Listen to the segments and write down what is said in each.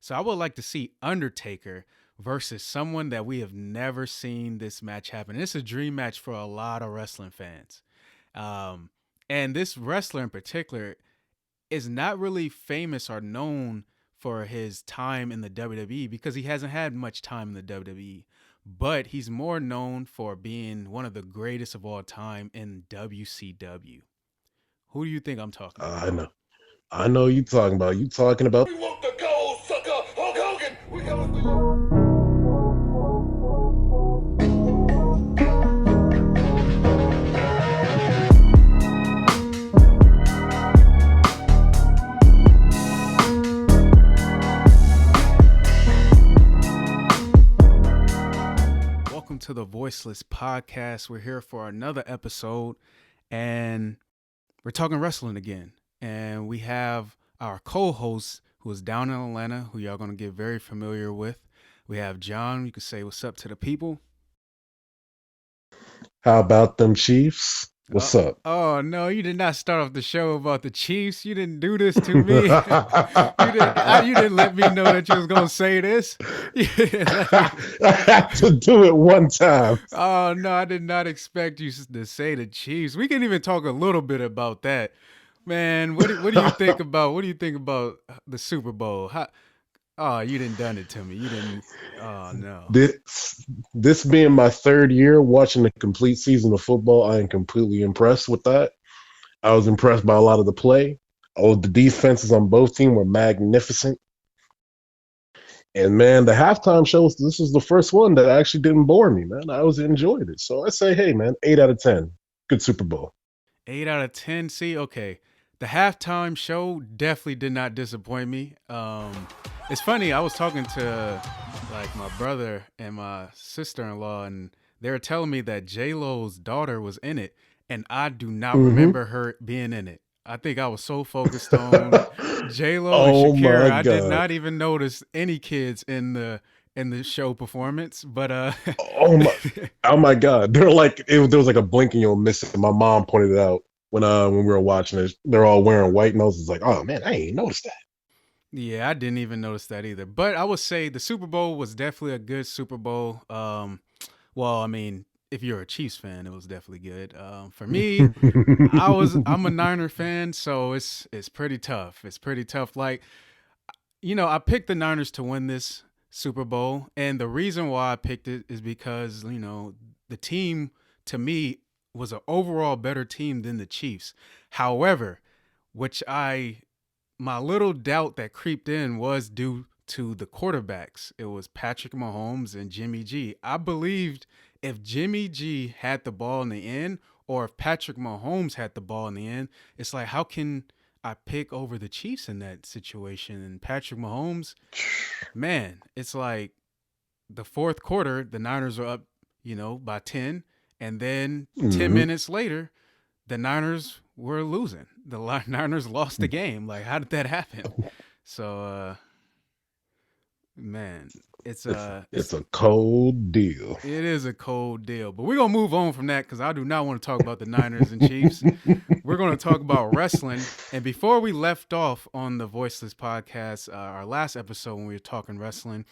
So I would like to see Undertaker versus someone that we have never seen this match happen. It's a dream match for a lot of wrestling fans. Um, and this wrestler in particular is not really famous or known for his time in the WWE because he hasn't had much time in the WWE. But he's more known for being one of the greatest of all time in WCW. Who do you think I'm talking about? I know. I know you talking about. You talking about. We want the gold, sucker! Hulk Hogan! We coming for you! Welcome to the Voiceless Podcast. We're here for another episode, and we're talking wrestling again. And we have our co-host who is down in Atlanta, who y'all going to get very familiar with. We have John. You can say what's up to the people. How about them Chiefs? What's up? Oh, no, you did not start off the show about the Chiefs. You didn't do this to me. You didn't let me know that you was going to say this. I had to do it one time. Oh, no, I did not expect you to say the Chiefs. We can even talk a little bit about that. Man, what do you think about the Super Bowl? You didn't done it to me. You didn't. Oh no. This being my third year watching a complete season of football, I am completely impressed with that. I was impressed by a lot of the play. All of the defenses on both teams were magnificent. And man, the halftime shows, this is the first one that actually didn't bore me, man. I enjoyed it. So I say, hey man, 8 out of 10. Good Super Bowl. 8 out of 10. See, okay. The halftime show definitely did not disappoint me. It's funny, I was talking to like my brother and my sister-in-law, and they were telling me that J-Lo's daughter was in it, and I do not remember her being in it. I think I was so focused on J-Lo and Shakira, I did not even notice any kids in the show performance. But oh my God, there was like a blink and you'll miss it. My mom pointed it out when we were watching it. They're all wearing white noses. Like, oh man, I ain't noticed that. Yeah, I didn't even notice that either. But I would say the Super Bowl was definitely a good Super Bowl. Well, I mean, if you're a Chiefs fan, it was definitely good. For me, I'm a Niner fan, so it's pretty tough. It's pretty tough. Like, I picked the Niners to win this Super Bowl, and the reason why I picked it is because, the team to me was an overall better team than the Chiefs. However, my little doubt that creeped in was due to the quarterbacks. It was Patrick Mahomes and Jimmy G. I believed if Jimmy G had the ball in the end, or if Patrick Mahomes had the ball in the end, it's like, how can I pick over the Chiefs in that situation? And Patrick Mahomes, man, it's like the fourth quarter, the Niners are up, by 10. And then 10 minutes later, the Niners were losing. The Niners lost the game. Like, how did that happen? So, man, it's a cold deal. It is a cold deal. But we're going to move on from that because I do not want to talk about the Niners and Chiefs. We're going to talk about wrestling. And before we left off on the Voiceless Podcast, our last episode when we were talking wrestling,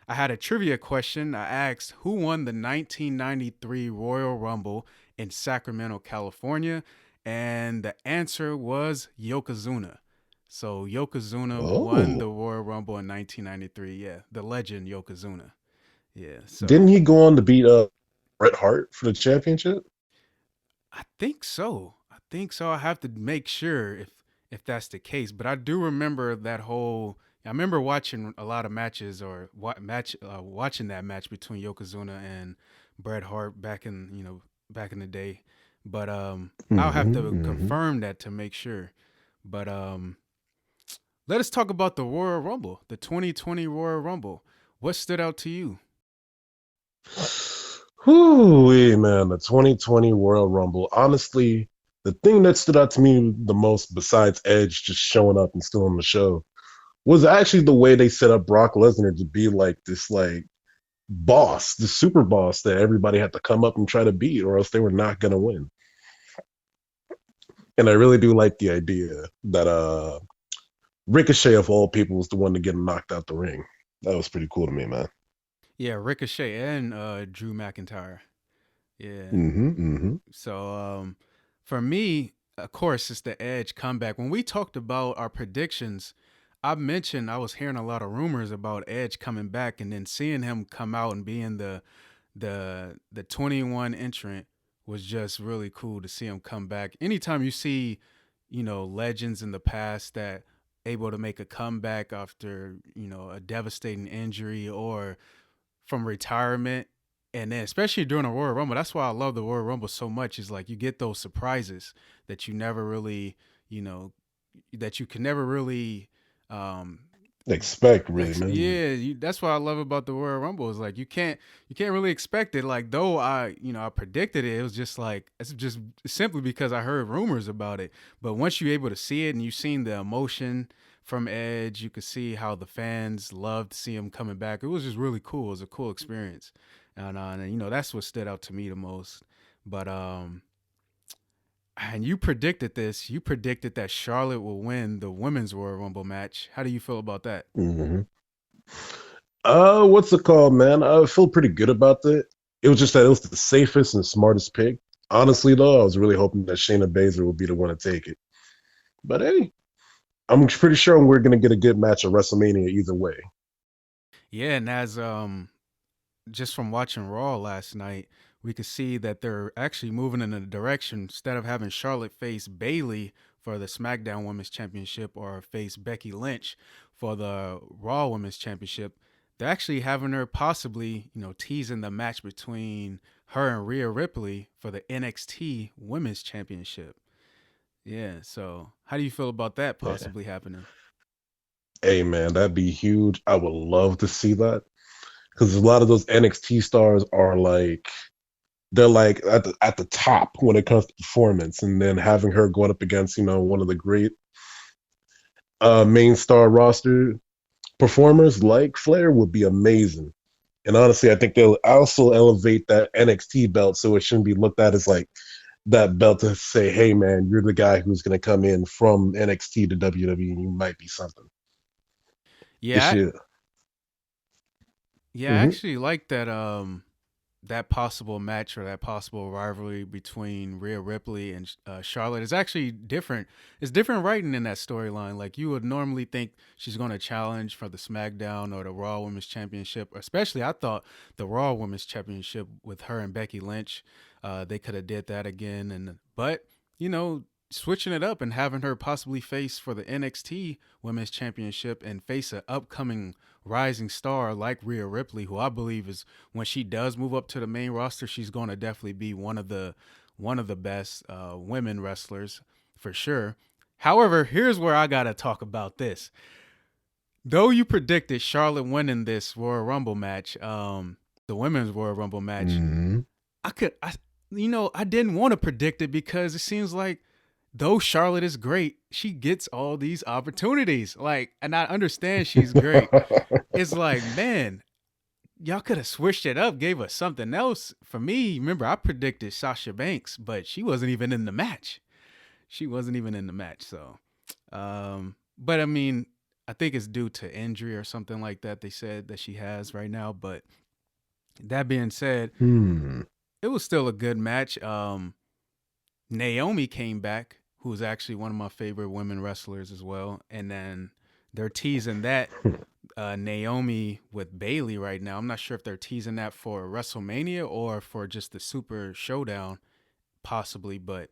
I had a trivia question. I asked who won the 1993 Royal Rumble in Sacramento, California, and the answer was Yokozuna. So Yokozuna won the Royal Rumble in 1993. Yeah, the legend Yokozuna. Yeah. So didn't he go on to beat Bret Hart for the championship? I think so. I have to make sure if that's the case. But I do remember that whole. I remember watching a lot of matches watching that match between Yokozuna and Bret Hart back in the day. But I'll have to confirm that to make sure. But let us talk about the Royal Rumble, the 2020 Royal Rumble. What stood out to you? Man, the 2020 Royal Rumble. Honestly, the thing that stood out to me the most, besides Edge just showing up and still on the show, was actually the way they set up Brock Lesnar to be like this boss, the super boss that everybody had to come up and try to beat, or else they were not going to win. And I really do like the idea that Ricochet of all people was the one to get knocked out the ring. That was pretty cool to me, man. Yeah, Ricochet and Drew McIntyre. Yeah. Mm-hmm. So for me, of course, it's the Edge comeback. When we talked about our predictions, I mentioned I was hearing a lot of rumors about Edge coming back, and then seeing him come out and being the 21 entrant was just really cool to see him come back. Anytime you see, legends in the past that able to make a comeback after, a devastating injury or from retirement, and then especially during a Royal Rumble, that's why I love the Royal Rumble so much. Is like you get those surprises that you never really, you know, that you can never really, um, Expect really, man. yeah, that's what I love about the Royal Rumble is like you can't really expect it. Like though I predicted it, it was just like it's just simply because I heard rumors about it. But once you're able to see it and you've seen the emotion from Edge, you could see how the fans loved to see him coming back. It was just really cool. It was a cool experience, and that's what stood out to me the most. But and you predicted this. You predicted that Charlotte will win the women's Royal Rumble match. How do you feel about that? Mm-hmm. What's it called, man? I feel pretty good about that. It was just that it was the safest and smartest pick. Honestly, though, I was really hoping that Shayna Baszler would be the one to take it. But hey, I'm pretty sure we're gonna get a good match at WrestleMania either way. Yeah, and as just from watching Raw last night, we could see that they're actually moving in a direction. Instead of having Charlotte face Bayley for the SmackDown Women's Championship or face Becky Lynch for the Raw Women's Championship, they're actually having her possibly, teasing the match between her and Rhea Ripley for the NXT Women's Championship. Yeah, so how do you feel about that Yeah. possibly happening? Hey, man, that'd be huge. I would love to see that because a lot of those NXT stars are like they're like at the top when it comes to performance, and then having her going up against one of the great main star roster performers like Flair would be amazing. And honestly, I think they'll also elevate that NXT belt so it shouldn't be looked at as like that belt to say, hey, man, you're the guy who's going to come in from NXT to WWE and you might be something. It Yeah, should. yeah, I Hmm. actually like that possible match or that possible rivalry between Rhea Ripley and Charlotte is actually different. It's different writing in that storyline. Like you would normally think she's going to challenge for the SmackDown or the Raw Women's Championship. Especially, I thought the Raw Women's Championship with her and Becky Lynch, they could have did that again. But you know, switching it up and having her possibly face for the NXT Women's Championship and face an upcoming rising star like Rhea Ripley, who I believe is when she does move up to the main roster, she's going to definitely be one of the best women wrestlers for sure. However, here's where I gotta talk about this. Though you predicted Charlotte winning this Royal Rumble match, the women's Royal Rumble match, Hmm. I didn't want to predict it because it seems like though Charlotte is great, she gets all these opportunities. Like, and I understand she's great. It's like, man, y'all could have switched it up, gave us something else. For me, remember, I predicted Sasha Banks, but she wasn't even in the match. She wasn't even in the match. So, but I mean, I think it's due to injury or something like that. They said that she has right now. But that being said, Hmm. it was still a good match. Naomi came back, who was actually one of my favorite women wrestlers as well. And then they're teasing that Naomi with Bailey right now. I'm not sure if they're teasing that for WrestleMania or for just the Super Showdown, possibly. But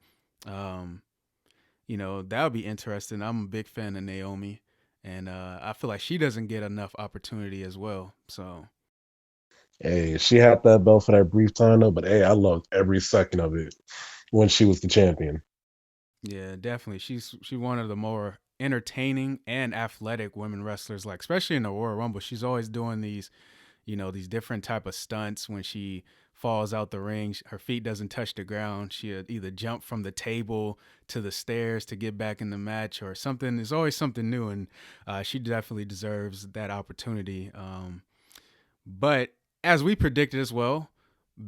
that would be interesting. I'm a big fan of Naomi, and I feel like she doesn't get enough opportunity as well. So Hey, she had that belt for that brief time though, but hey, I loved every second of it when she was the champion. yeah, definitely, she's one of the more entertaining and athletic women wrestlers. Like especially in the Royal Rumble, she's always doing these different type of stunts when she falls out the ring. Her feet doesn't touch the ground. She'll either jump from the table to the stairs to get back in the match or something. There's always something new, and she definitely deserves that opportunity. But as we predicted as well,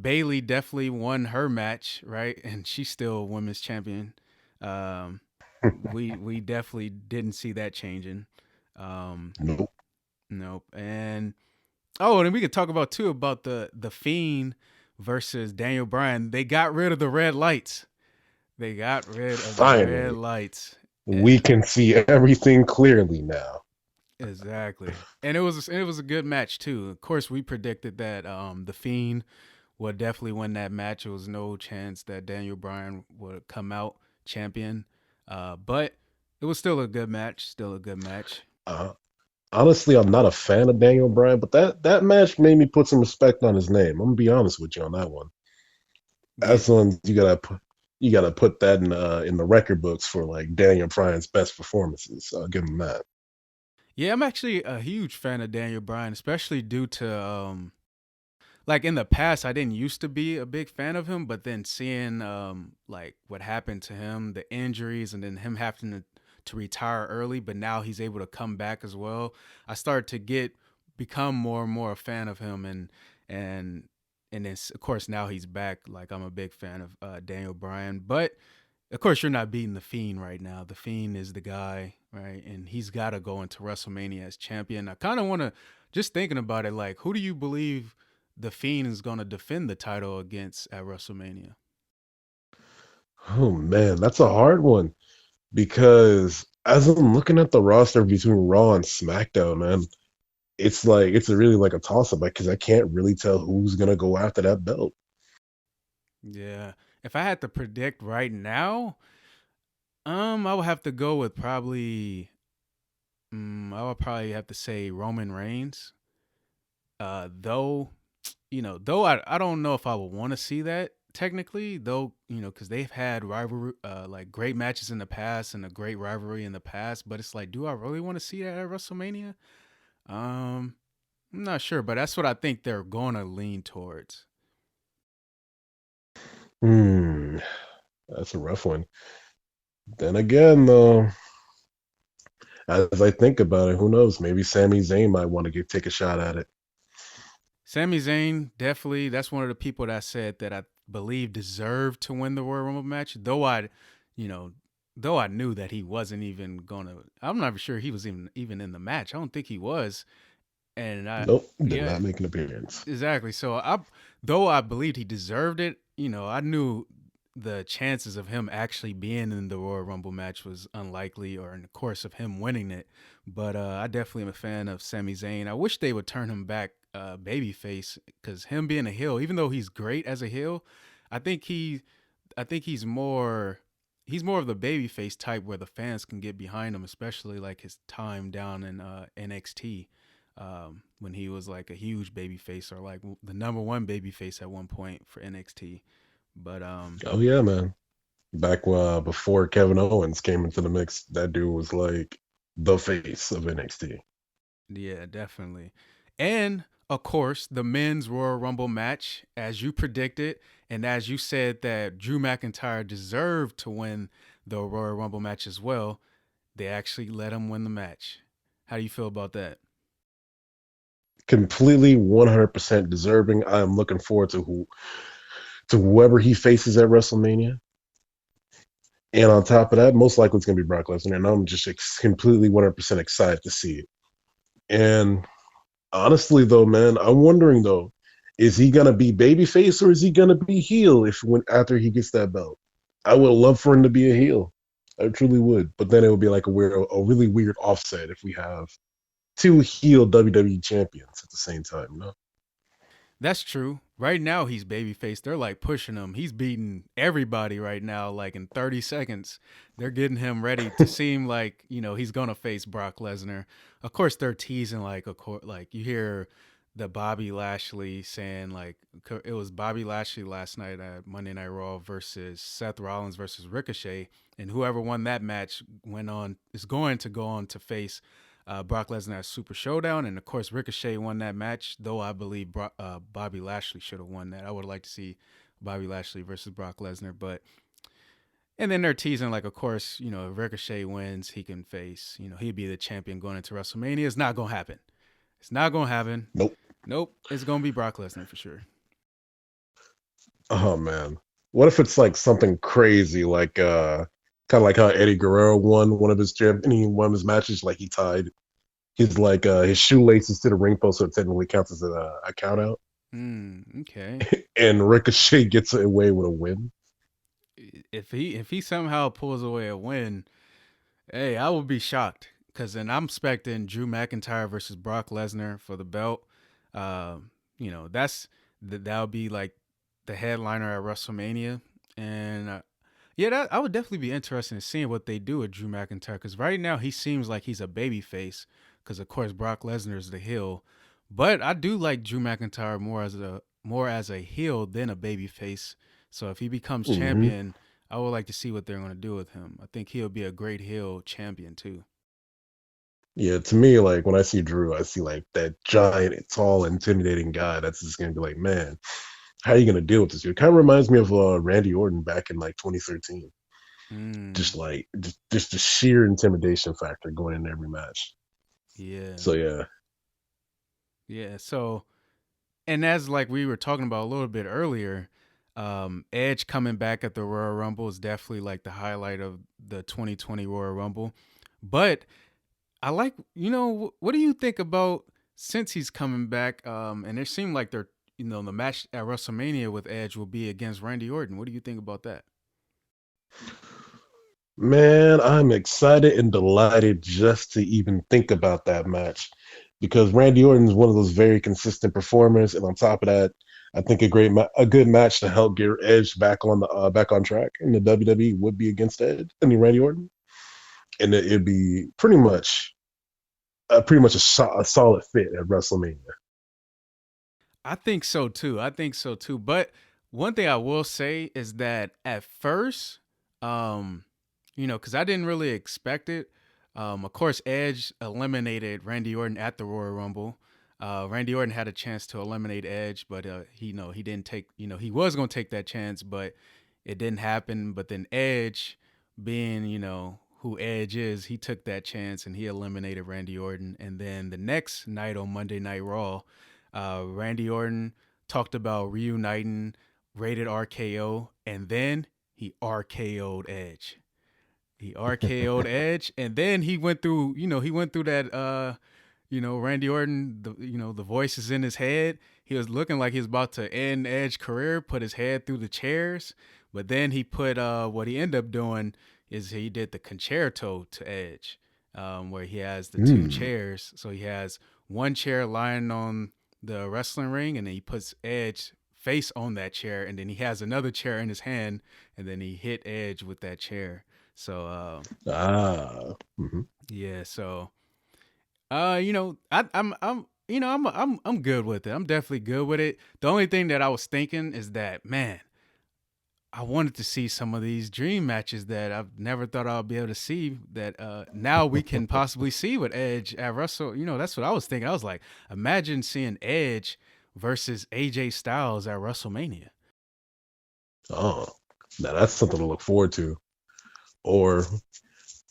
Bailey definitely won her match, right? And she's still women's champion. Um, We definitely didn't see that changing. Um, Nope. nope. And oh, and we could talk about too about the Fiend versus Daniel Bryan. They got rid of the red lights. They got rid of the red Finally, lights. we can see everything clearly now. Exactly. And it was a good match too. Of course, we predicted that the Fiend would definitely win that match. There was no chance that Daniel Bryan would come out champion. But it was still a good match. Still a good match. Uh, Honestly, I'm not a fan of Daniel Bryan, but that match made me put some respect on his name. I'm gonna be honest with you on that one. Yeah. That's one you gotta put that in the record books for like Daniel Bryan's best performances. I'll give him that. Yeah, I'm actually a huge fan of Daniel Bryan, especially due to like in the past I didn't used to be a big fan of him, but then seeing like what happened to him, the injuries and then him having to retire early, but now he's able to come back as well. I started to become more and more a fan of him and and then of course now he's back. Like I'm a big fan of Daniel Bryan, but of course you're not beating the Fiend right now. The Fiend is the guy, right? And he's got to go into WrestleMania as champion. I kind of want to just thinking about it, like who do you believe the Fiend is going to defend the title against at WrestleMania? Oh man, that's a hard one because as I'm looking at the roster between Raw and SmackDown, man, it's like it's really like a toss up because I can't really tell who's gonna go after that belt. Yeah, if I had to predict right now, I would have to go with probably. I would probably have to say Roman Reigns. Though though I don't know if I would want to see that technically, though, because they've had rivalry, like great matches in the past and a great rivalry in the past. But it's like, do I really want to see that at WrestleMania? Um, I'm not sure, but that's what I think they're gonna lean towards. Hmm, that's a rough one. Then again, though, as I think about it, who knows? Maybe Sami Zayn might want to take a shot at it. Sami Zayn, definitely. That's one of the people that said that I believe deserved to win the Royal Rumble match. You know, though I knew that he wasn't even gonna. I'm not sure he was even in the match. I don't think he was. And Nope, did yeah, not make an appearance. exactly. So though I believed he deserved it, I knew the chances of him actually being in the Royal Rumble match was unlikely, or in the course of him winning it. But I definitely am a fan of Sami Zayn. I wish they would turn him back babyface because him being a heel, even though he's great as a heel, I think he, I think he's more of the babyface type where the fans can get behind him, especially like his time down in NXT when he was like a huge baby face or like the number one baby face at one point for NXT. But Oh yeah, man. Back before Kevin Owens came into the mix, that dude was like the face of NXT. yeah, definitely. And of course, the men's Royal Rumble match, as you predicted, and as you said that Drew McIntyre deserved to win the Royal Rumble match as well, they actually let him win the match. How do you feel about that? Completely 100% deserving. I am looking forward to whoever he faces at WrestleMania. And on top of that, most likely it's going to be Brock Lesnar. And I'm just completely 100% excited to see it. And honestly, though, man, I'm wondering though, is he gonna be babyface or is he gonna be heel if when after he gets that belt? I would love for him to be a heel. I truly would. But then it would be like a really weird offset if we have two heel WWE champions at the same time, you know? That's true. Right now he's babyface. They're like pushing him. He's beating everybody right now. Like in 30 seconds, they're getting him ready to seem like he's gonna face Brock Lesnar. Of course, they're teasing like like you hear the Bobby Lashley saying like it was Bobby Lashley last night at Monday Night Raw versus Seth Rollins versus Ricochet, and whoever won that match is going to go on to face Brock Lesnar at Super Showdown, and of course Ricochet won that match. Though I believe Bobby Lashley should have won that. I would like to see Bobby Lashley versus Brock Lesnar, but and then they're teasing like, of course, if Ricochet wins, he can face, he'd be the champion going into WrestleMania. It's not gonna happen. It's not gonna happen. Nope. Nope. It's gonna be Brock Lesnar for sure. Oh man. What if it's like something crazy like Kind of like how Eddie Guerrero won one of his matches. Like he tied his shoelaces to the ring post, so it technically counts as a count out. Okay. And Ricochet gets away with a win. If he somehow pulls away a win, hey, I would be shocked because then I'm expecting Drew McIntyre versus Brock Lesnar for the belt. That would be like the headliner at WrestleMania, and yeah, that I would definitely be interested in seeing what they do with Drew McIntyre because right now he seems like he's a baby face because of course Brock Lesnar is the heel, but I do like Drew McIntyre more as a heel than a baby face. So if he becomes Hmm. champion, I would like to see what they're going to do with him. I think he'll be a great heel champion too. Yeah, to me, like when I see Drew, I see like that giant, tall, intimidating guy. That's just gonna be like, man, how are you gonna deal with this? It kind of reminds me of Randy Orton back in like 2013. Just Mm, like just the sheer intimidation factor going in every match. yeah, So yeah. yeah. So, and as like we were talking about a little bit earlier, Edge coming back at the Royal Rumble is definitely like the highlight of the 2020 Royal Rumble. But I like, what do you think about since he's coming back? And it seemed like the match at WrestleMania with Edge will be against Randy Orton. What do you think about that? Man, I'm excited and delighted just to even think about that match because Randy Orton is one of those very consistent performers, and on top of that, I think a good match to help get Edge back on track in the WWE would be against Randy Orton, and it'd be pretty much a solid fit at WrestleMania. I think so too. I think so too. But one thing I will say is that at first, because I didn't really expect it. Of course, Edge eliminated Randy Orton at the Royal Rumble. Randy Orton had a chance to eliminate Edge, but he didn't take. He was going to take that chance, but it didn't happen. But then Edge, being who Edge is, he took that chance and he eliminated Randy Orton. And then the next night on Monday Night Raw, Randy Orton talked about reuniting, rated RKO, and then he RKO'd Edge. He RKO'd Edge, and then he went through that. Randy Orton, the voices in his head. He was looking like he was about to end Edge's career, put his head through the chairs, but then he put what he ended up doing is he did the concerto to Edge, where he has the two Hmm. chairs. So he has one chair lying on the wrestling ring, and then he puts Edge face on that chair, and then he has another chair in his hand, and then he hit Edge with that chair. So Ah. Mhm. yeah, so I'm good with it. I'm definitely good with it. The only thing that I was thinking is that, man, I wanted to see some of these dream matches that I've never thought I'd be able to see that now we can possibly see with Edge at Wrestle. That's what I was thinking. I was like, imagine seeing Edge versus AJ Styles at WrestleMania. Oh, now that's something to look forward to. Or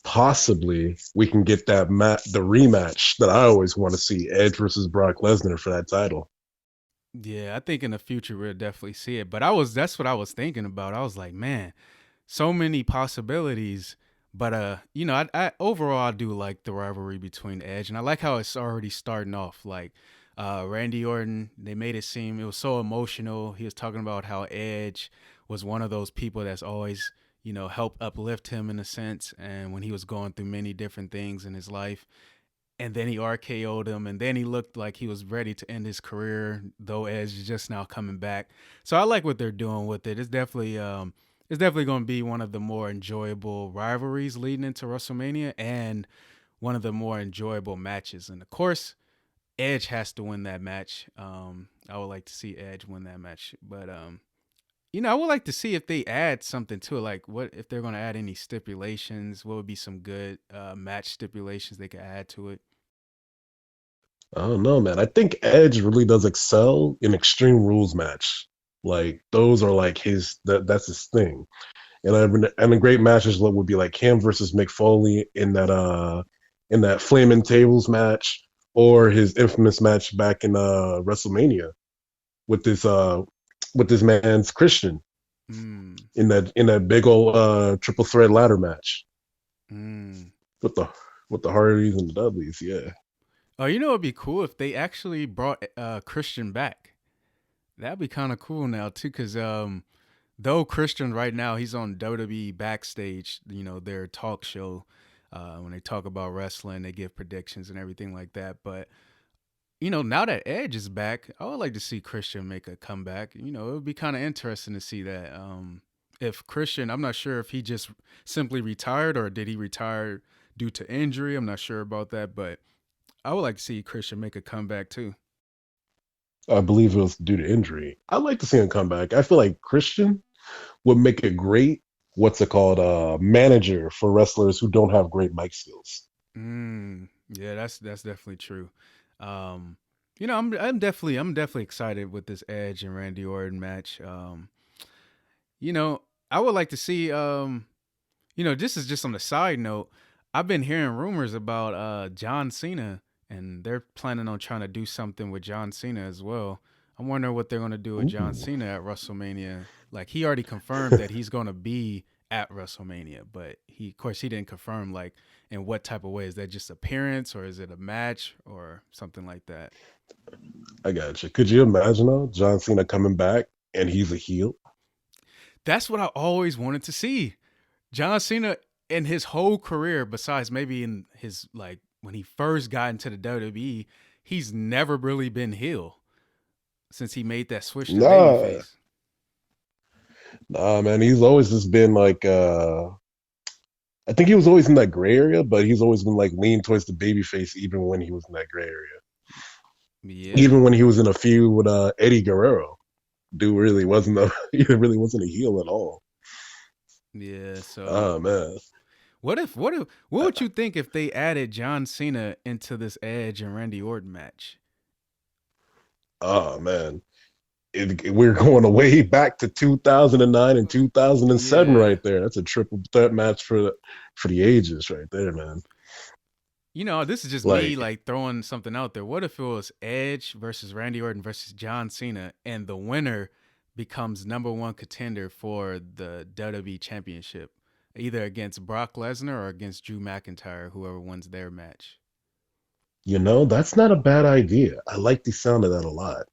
possibly we can get the rematch that I always want to see, Edge versus Brock Lesnar for that title. Yeah, I think in the future we'll definitely see it. But that's what I was thinking about. I was like, man, so many possibilities. But I overall I do like the rivalry between Edge, and I like how it's already starting off. Like Randy Orton, they made it seem it was so emotional. He was talking about how Edge was one of those people that's always helped uplift him in a sense, and when he was going through many different things in his life, and then he RKO'd him, and then he looked like he was ready to end his career, though Edge is just now coming back. So I like what they're doing with it. It's definitely going to be one of the more enjoyable rivalries leading into WrestleMania, and one of the more enjoyable matches. And of course, Edge has to win that match. I would like to see Edge win that match, but I would like to see if they add something to it. Like, what if they're going to add any stipulations? What would be some good match stipulations they could add to it? I don't know, man. I think Edge really does excel in Extreme Rules match. Like those are like that's his thing. And a great matches would be like him versus Mick Foley in that Flaming Tables match, or his infamous match back in WrestleMania with this man's Christian. Mm. in that big old triple threat ladder match Mm. with the Hardys and the Dudleys. Yeah. Oh, you know, it'd be cool if they actually brought Christian back. That'd be kind of cool now too, because though Christian right now he's on WWE backstage, you know, their talk show. When they talk about wrestling, they give predictions and everything like that. But you know, now that Edge is back, I would like to see Christian make a comeback. You know, it would be kind of interesting to see that. If Christian, I'm not sure if he just simply retired or did he retire due to injury. I'm not sure about that, but I would like to see Christian make a comeback too. I believe it was due to injury. I'd like to see him come back. I feel like Christian would make a great, what's it called, manager for wrestlers who don't have great mic skills. Yeah, that's definitely true. Um, you know, I'm definitely excited with this Edge and Randy Orton match. You know, I would like to see. You know, this is just on the side note. I've been hearing rumors about John Cena, and they're planning on trying to do something with John Cena as well. I wonder what they're gonna do with John Ooh. Cena at WrestleMania. Like he already confirmed that he's gonna be at WrestleMania, but of course, he didn't confirm like in what type of way. Is that just appearance, or is it a match, or something like that? I got you. Could you imagine though, John Cena coming back and he's a heel? That's what I always wanted to see. John Cena in his whole career, besides maybe in his like when he first got into the WWE, he's never really been heel since he made that switch to Nah, babyface. nah, man. He's always just been like, I think he was always in that gray area, but he's always been like leaning towards the babyface, even when he was in that gray area. Yeah, Even when he was in a feud with Eddie Guerrero, dude really wasn't a he really wasn't a heel at all. yeah. So Oh man. what would you think if they added John Cena into this Edge and Randy Orton match? Oh man. We're going way back to 2009 and 2007 Yeah. right there. That's a triple threat match for the ages right there, man. You know, this is just me Like, like throwing something out there. What if it was Edge versus Randy Orton versus John Cena, and the winner becomes number one contender for the WWE Championship, either against Brock Lesnar or against Drew McIntyre, whoever wins their match? that's not a bad idea. I like the sound of that a lot.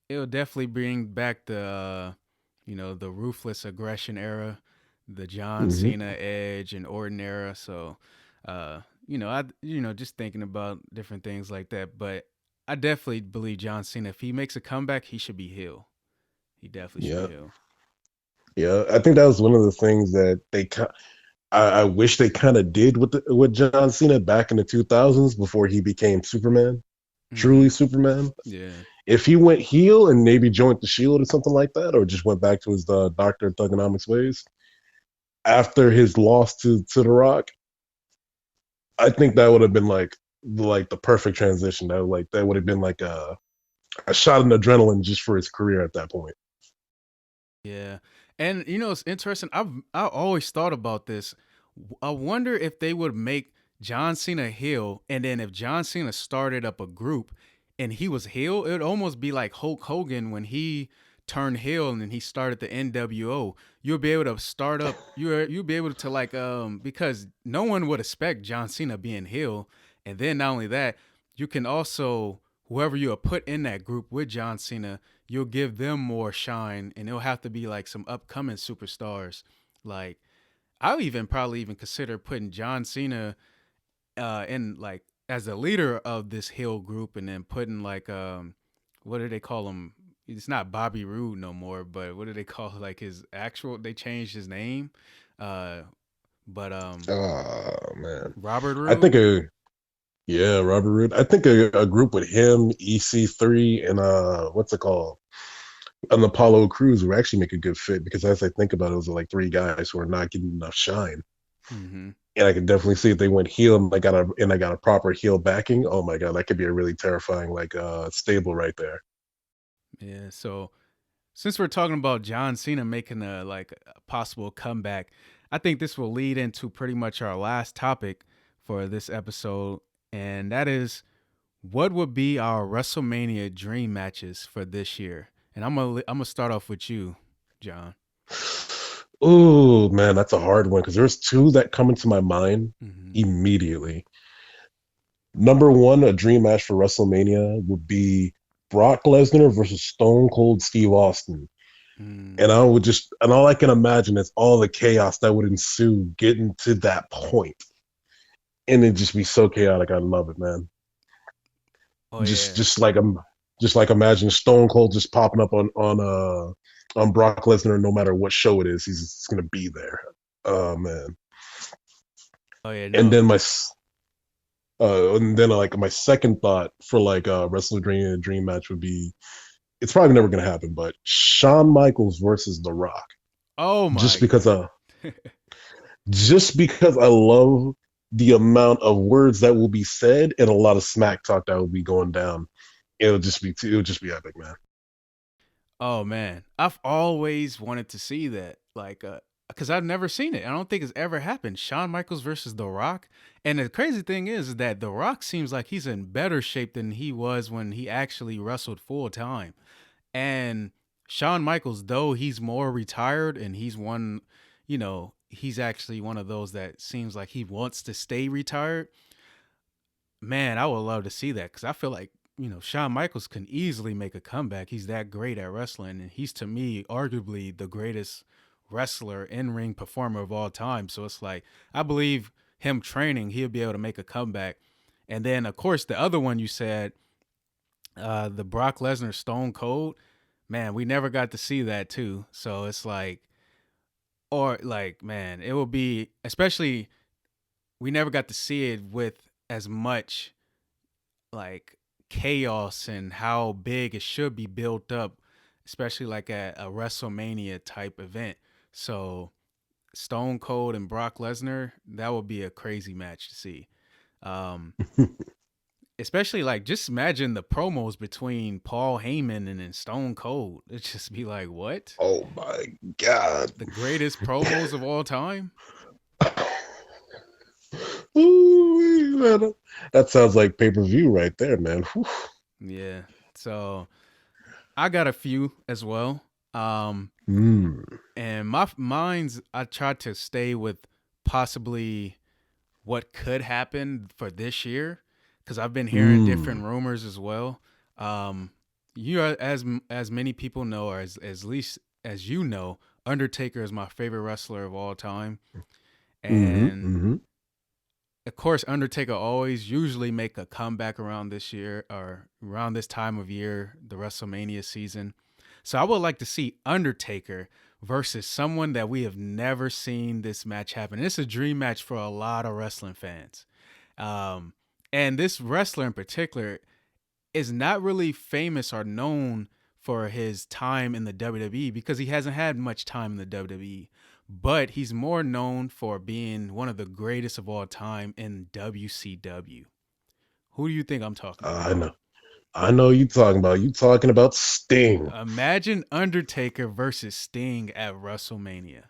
It'll definitely bring back the, you know, the ruthless aggression era, the John Hmm. Cena, Edge, and Orton era. So, just thinking about different things like that. But I definitely believe John Cena, if he makes a comeback, he should be heel. He definitely should be Yeah. heel. Yeah. I think that was one of the things that I wish they kind of did with John Cena back in the 2000s before he became Superman, Mm-hmm. truly Superman. Yeah. If he went heel and maybe joined the Shield or something like that, or just went back to his Doctor Thugonomics ways after his loss to The Rock, I think that would have been like the perfect transition. That would have been like a shot of adrenaline just for his career at that point. Yeah. And you know, it's interesting. I always thought about this. I wonder if they would make John Cena heel, and then if John Cena started up a group and he was heel, it would almost be like Hulk Hogan when he turned heel and then he started the NWO. You'll be able to start up you'll be able to like because no one would expect John Cena being heel. And then not only that, you can also whoever you have put in that group with John Cena, you'll give them more shine, and it'll have to be like some upcoming superstars. Like I'll even probably even consider putting John Cena in like as the leader of this heel group, and then putting like what do they call him? It's not Bobby Roode no more, but what do they call like his actual? They changed his name, uh, but Oh man, Robert I think Roode. Robert Roode. I think a group with him, EC3, and what's it called? An Apollo Crews would actually make a good fit because as I think about it, those are like three guys who are not getting enough shine. Mm-hmm. And I can definitely see if they went heel and I got a proper heel backing. Oh my god, that could be a really terrifying stable right there. Yeah. So since we're talking about John Cena making a possible comeback, I think this will lead into pretty much our last topic for this episode, and that is what would be our WrestleMania dream matches for this year. And I'm gonna start off with you. John? Oh man, that's a hard one because there's two that come into my mind Mm-hmm. immediately. Number one, a dream match for WrestleMania would be Brock Lesnar versus Stone Cold Steve Austin. Mm. And and all I can imagine is all the chaos that would ensue getting to that point. And it'd just be so chaotic. I love it, man. Oh Just, yeah. just like I'm, just like imagine Stone Cold just popping up on Brock Lesnar, no matter what show it is, he's gonna be there. Oh man. Oh yeah. And No. then like my second thought for like a WrestleMania Dream match would be it's probably never gonna happen, but Shawn Michaels versus The Rock. Oh Just my because god. just because I love the amount of words that will be said and a lot of smack talk that will be going down. It'll just be epic, man. Oh man, I've always wanted to see that. Like, because I've never seen it. I don't think it's ever happened. Shawn Michaels versus The Rock. And the crazy thing is that The Rock seems like he's in better shape than he was when he actually wrestled full time. And Shawn Michaels, though he's more retired and he's one, he's actually one of those that seems like he wants to stay retired. Man, I would love to see that because I feel like, Shawn Michaels can easily make a comeback. He's that great at wrestling. And he's, to me, arguably the greatest wrestler, in ring performer of all time. So it's like, I believe him training, he'll be able to make a comeback. And then, of course, the other one you said, the Brock Lesnar Stone Cold, man, we never got to see that too. So it's like, or like, man, it will be, especially, we never got to see it with as much like chaos and how big it should be built up, especially like at a WrestleMania type event. So Stone Cold and Brock Lesnar, that would be a crazy match to see. Um, Especially like just imagine the promos between Paul Heyman and then Stone Cold. It'd just be like, what? Oh my god. The greatest promos of all time? Ooh, man. That sounds like pay-per-view right there, man. Whew. Yeah. So I got a few as well. Um, Mm, and my mine's I tried to stay with possibly what could happen for this year because I've been hearing different mm, rumors as well. Um, you are, as many people know, or as least as you know, Undertaker is my favorite wrestler of all time, mm-hmm, and mm-hmm. of course, Undertaker always usually make a comeback around this year or around this time of year, the WrestleMania season. So I would like to see Undertaker versus someone that we have never seen this match happen. It's a dream match for a lot of wrestling fans. Um, and this wrestler in particular is not really famous or known for his time in the WWE because he hasn't had much time in the WWE. But he's more known for being one of the greatest of all time in WCW. Who do you think I'm talking I about? know. I know you talking about. You talking about Sting. Imagine Undertaker versus Sting at WrestleMania.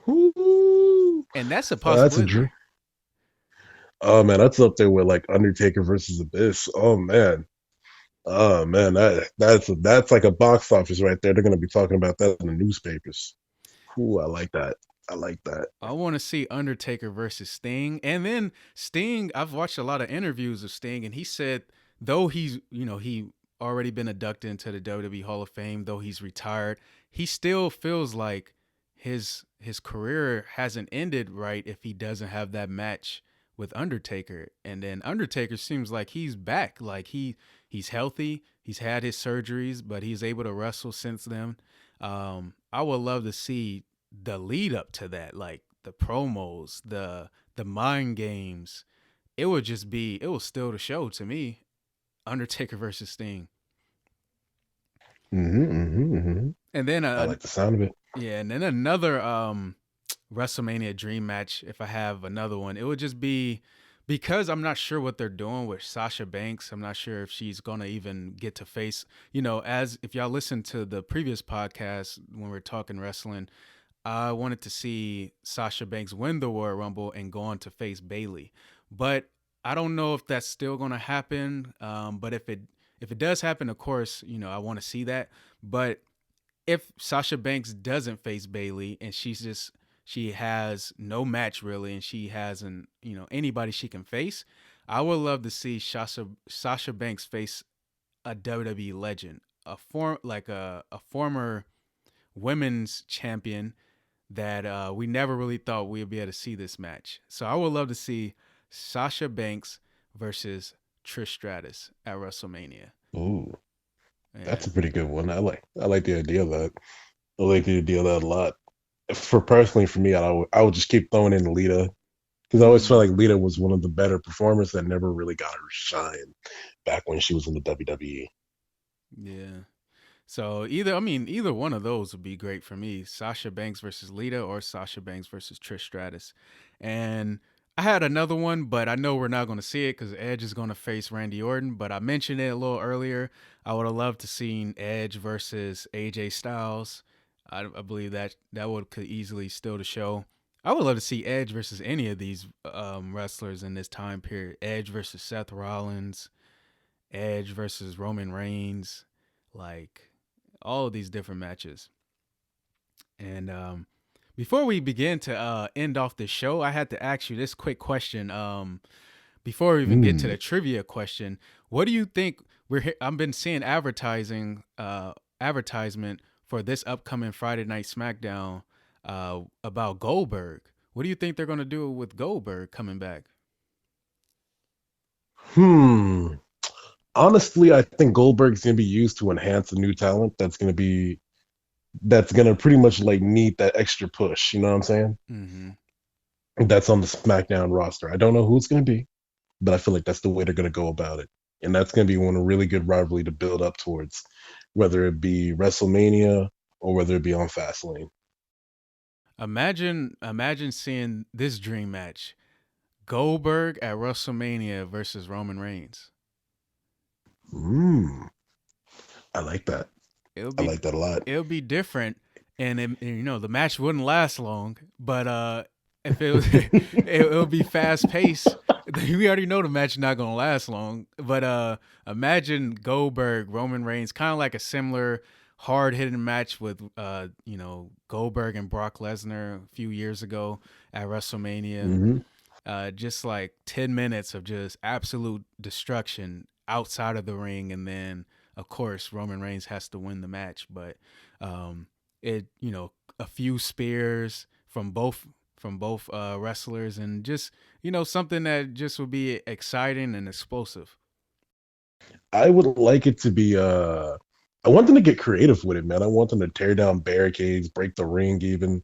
Ooh, And that's a that's a dream. possibility. Oh man, that's up there with like Undertaker versus Abyss. Oh man, that's like a box office right there. They're gonna be talking about that in the newspapers. Ooh, I like that. I like that. I want to see Undertaker versus Sting. And then Sting, I've watched a lot of interviews of Sting, and he said, though he's, he already been inducted into the WWE Hall of Fame, though he's retired, he still feels like his career hasn't ended right if he doesn't have that match with Undertaker. And then Undertaker seems like he's back. Like he's healthy. He's had his surgeries, but he's able to wrestle since then. I would love to see the lead up to that, like the promos, the mind games. It will still the show to me. Undertaker versus Sting. Mm-hmm, mm-hmm, mm-hmm. And then I like the sound of it. yeah, and then another WrestleMania dream match, if I have another one, it would just be because I'm not sure what they're doing with Sasha Banks. I'm not sure if she's gonna even get to face, as if y'all listen to the previous podcast when we are talking wrestling, I wanted to see Sasha Banks win the Royal Rumble and go on to face Bailey. But I don't know if that's still gonna happen. But if it does happen, of course, I want to see that. But if Sasha Banks doesn't face Bailey and she has no match really and she hasn't, anybody she can face, I would love to see Sasha Banks face a WWE legend, a former women's champion that we never really thought we'd be able to see this match. So I would love to see Sasha Banks versus Trish Stratus at WrestleMania. Ooh, that's a And pretty good one. I like the idea of that. I like the idea of that a lot. For me, I would just keep throwing in Lita because I always felt mm, like Lita was one of the better performers that never really got her shine back when she was in the WWE. yeah. So either one of those would be great for me. Sasha Banks versus Lita or Sasha Banks versus Trish Stratus. And I had another one, but I know we're not going to see it because Edge is going to face Randy Orton. But I mentioned it a little earlier. I would have loved to seen Edge versus AJ Styles. I believe that would could easily steal the show. I would love to see Edge versus any of these wrestlers in this time period. Edge versus Seth Rollins, Edge versus Roman Reigns, like all of these different matches. And before we begin to end off the show, I had to ask you this quick question. Before we even get to Mm. the trivia question, what do you think? I've been seeing advertisement for this upcoming Friday Night SmackDown about Goldberg. What do you think they're gonna do with Goldberg coming back? Hmm. Honestly, I think Goldberg's gonna be used to enhance a new talent that's gonna pretty much like need that extra push. You know what I'm saying? Mm-hmm. That's on the SmackDown roster. I don't know who it's gonna be, but I feel like that's the way they're gonna go about it, and that's gonna be one a really good rivalry to build up towards, whether it be WrestleMania or whether it be on Fastlane. Imagine seeing this dream match: Goldberg at WrestleMania versus Roman Reigns. Mm, I like that. It'll I be like that a lot. it'll be different, and the match wouldn't last long. But if it was, it'll be fast paced. We already know the match is not gonna last long. But imagine Goldberg, Roman Reigns, kind of like a similar hard hitting match with Goldberg and Brock Lesnar a few years ago at WrestleMania. Hmm. Just like 10 minutes of just absolute destruction outside of the ring, and then of course Roman Reigns has to win the match. But it a few spears from both wrestlers, and just something that just would be exciting and explosive. I would like it to be. I want them to get creative with it, man. I want them to tear down barricades, break the ring, even.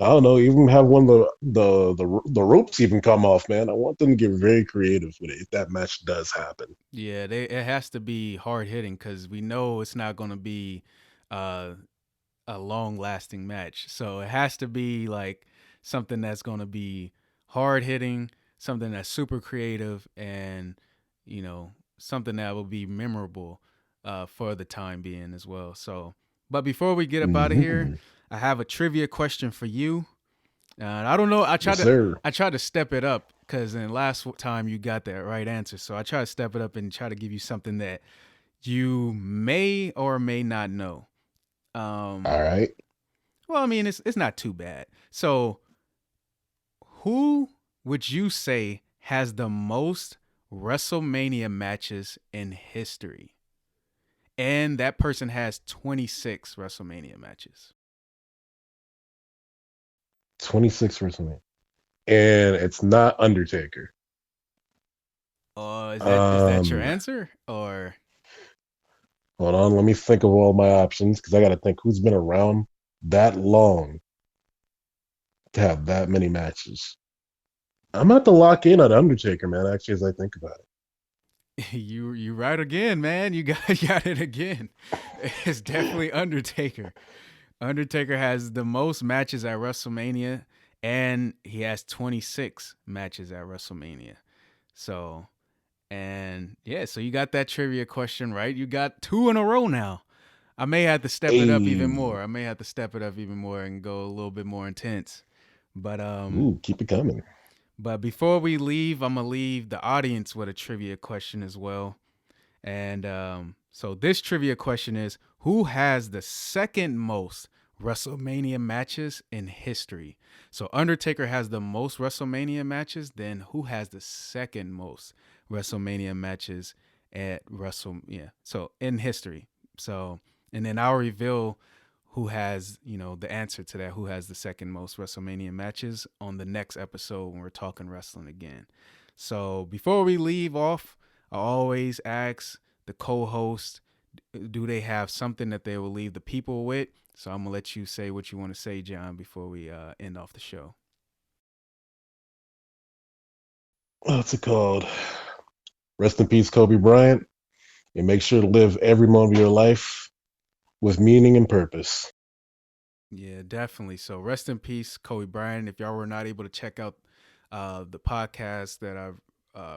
I don't know, even have one of the ropes even come off, man. I want them to get very creative with it if that match does happen. Yeah, it has to be hard hitting because we know it's not going to be uh, a long lasting match. So it has to be like something that's going to be hard hitting, something that's super creative, and something that will be memorable for the time being as well. So, but before we get up out of here, Hmm. I have a trivia question for you. And I don't know. Yes, sir. I tried to step it up because then last time you got that right answer. So I try to step it up and try to give you something that you may or may not know. All Um, right. well, I mean, it's not too bad. So, who would you say has the most WrestleMania matches in history? And that person has 26 WrestleMania matches. 26 for me. And it's not Undertaker. Is that your Um, answer or Hold on, let me think of all my options because I got to think who's been around that long to have that many matches. I'm about to lock in on Undertaker, man. Actually, as I think about you right again, man? You got it again. It's definitely Undertaker. Undertaker has the most matches at WrestleMania, and he has 26 matches at WrestleMania. So, and yeah, so you got that trivia question right. You got two in a row now. I may have to it. step it up even more. I may have to step it up even more and go a little bit more intense. But Ooh, keep it coming. before we leave, I'm gonna leave the audience with a trivia question as well. And so this trivia question is, who has the second most WrestleMania matches in history? So Undertaker has the most WrestleMania matches. Then who has the second most WrestleMania matches at so in history. So, and then I'll reveal who has, the answer to that, who has the second most WrestleMania matches on the next episode when we're talking wrestling again. So before we leave off, I always ask the co-host, do they have something that they will leave the people with? So I'm going to let you say what you want to say, John, before we end off the show. What's it called? Rest in peace, Kobe Bryant, and make sure to live every moment of your life with meaning and purpose. Yeah, definitely. So rest in peace, Kobe Bryant. If y'all were not able to check out the podcast that I've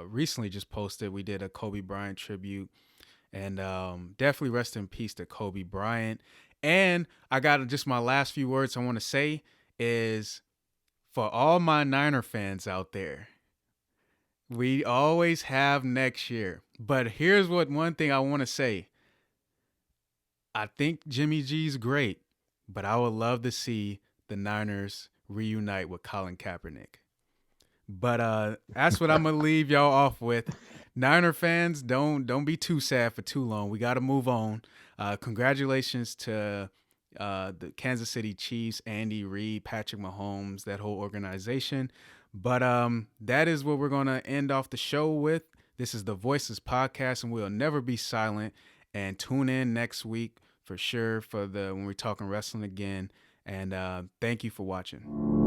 recently just posted, we did a Kobe Bryant tribute. And definitely rest in peace to Kobe Bryant. And I got just my last few words I want to say is, for all my Niner fans out there, we always have next year. But here's one thing I want to say. I think Jimmy G's great, but I would love to see the Niners reunite with Colin Kaepernick. But that's what I'm gonna leave y'all off with. Niner fans, don't be too sad for too long. We got to move on. Congratulations to the Kansas City Chiefs, Andy Reid, Patrick Mahomes, that whole organization. But that is what we're gonna end off the show with. This is the Voiceless Podcast, and we'll never be silent. And tune in next week for sure when we're talking wrestling again. And thank you for watching.